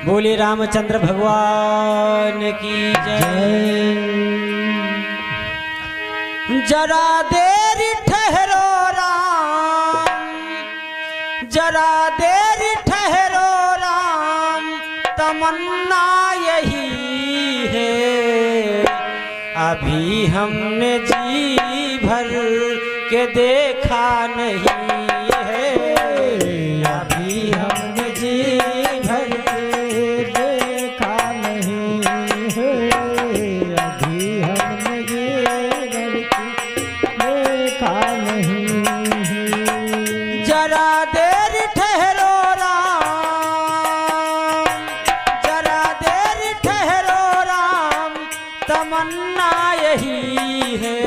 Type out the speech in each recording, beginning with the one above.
बोले रामचंद्र भगवान की जय। जरा देर ठहरो राम, जरा देर ठहरो राम, तमन्ना यही है। अभी हमने जी भर के देखा नहीं है, अभी हमने जी भर के देखा नहीं है, अभी हमने जी भर के देखा नहीं है। जरा देर ठहरो राम, जरा देर ठहरो राम, तमन्ना यही है।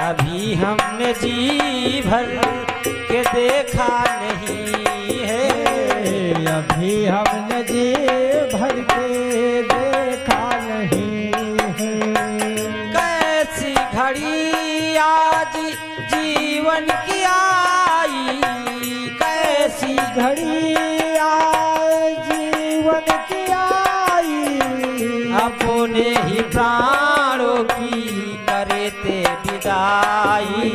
अभी हमने जी भर के देखा नहीं है, अभी हमने जी भर के देखा नहीं है। कैसी घड़ी आज जीवन की आई, कैसी घड़ी आज जीवन की आई। अपने ही प्राणों की करते विदाई,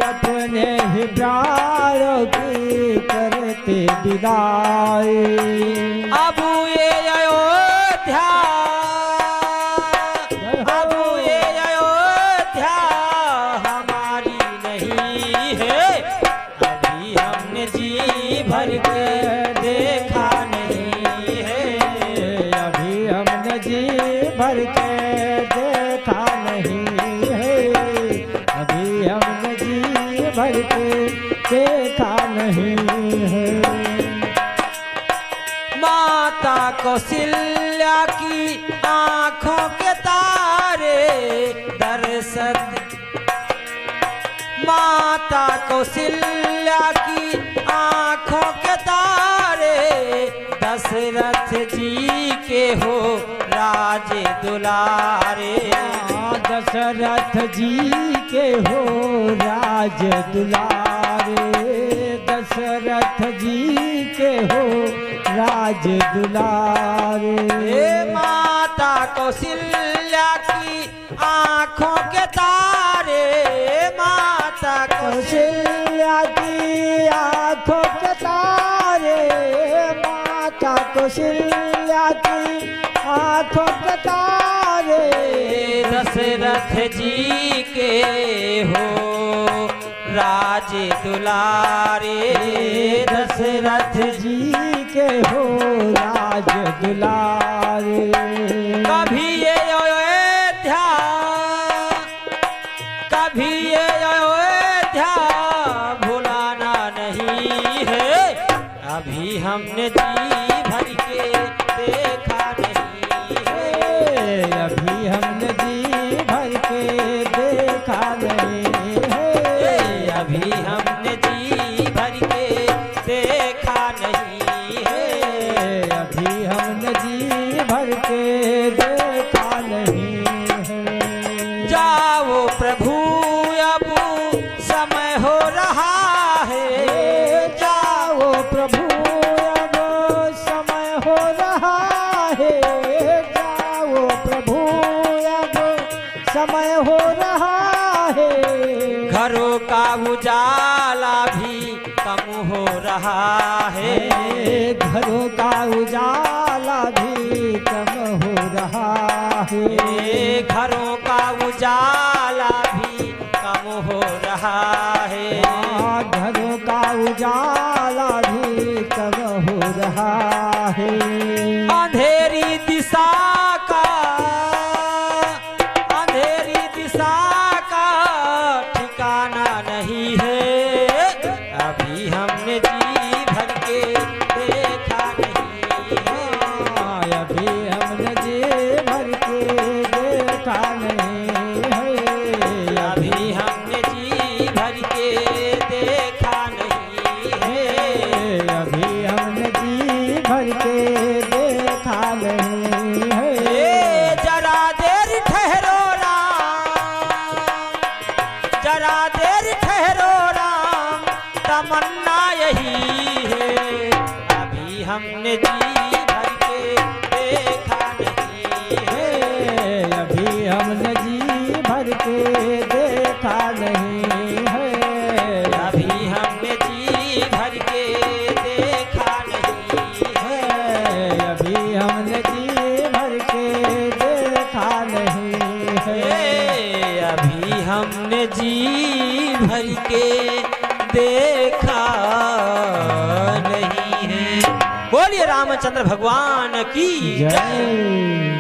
अपने ही प्राणों की करते विदाई। अब ये अयोध्या, अब ये अयोध्या हमारी नहीं है। अभी हमने जी भर के देखा नहीं है, अभी हमने जी भर के देखा नहीं है, अभी हमने जी भर के देखा नहीं है। माता कौशल्या की आंखों के तारे दर्शन, माता कौशल्या की आंखों के तारे। दशरथ जी के हो राज दुलारे, दशरथ जी के हो राज दुलारे, दशरथ जी के हो राज दुलारे। माता कौशल्या की आंखों के तारे, माता कौशल्या की आंखों के तारे, माता कौशल्या की आंखों के तारे। दशरथ जी के हो राज दुलारे, दशरथ जी के हो राज दुलारे। कभी ये अयोध्या, कभी ये अयोध्या भुलाना नहीं है। अभी हमने जी भर के देखा नहीं है, अभी हमने जी भर के देखा नहीं है, अभी हमने जी भर के देखा नहीं है, अभी हमने जी भर के देखा नहीं है। जाओ प्रभु अब समय हो रहा है, जाओ प्रभु अब समय हो रहा है, जाओ प्रभु अब समय हो रहा है। घरों का उजाला भी कम हो रहा है, घरों का उजाला भी कम हो रहा है, घरों का उजाला भी कम हो रहा है, घरों का उजाला भी कम हो रहा है। अंधेरी दिशा का, अंधेरी दिशा का ठिकाना नहीं है। अभी हमने जी भर के देखा नहीं है, अभी हमने जी भर के देखा नहीं है, अभी हमने जी भर के देखा नहीं है, अभी हमने जी भर के देखा नहीं है। जरा देर ठहरो राम, जरा देर ठहरो राम, तमन्ना यही है। अभी हमने जी भर देखा नहीं है। अभी हमने जी भर के देखा नहीं है। अभी हमने जी भर के देखा नहीं है। अभी हमने जी भर के देखा नहीं है। अभी हमने जी भर के देखा नहीं है। बोलिए रामचंद्र भगवान की जय। जय।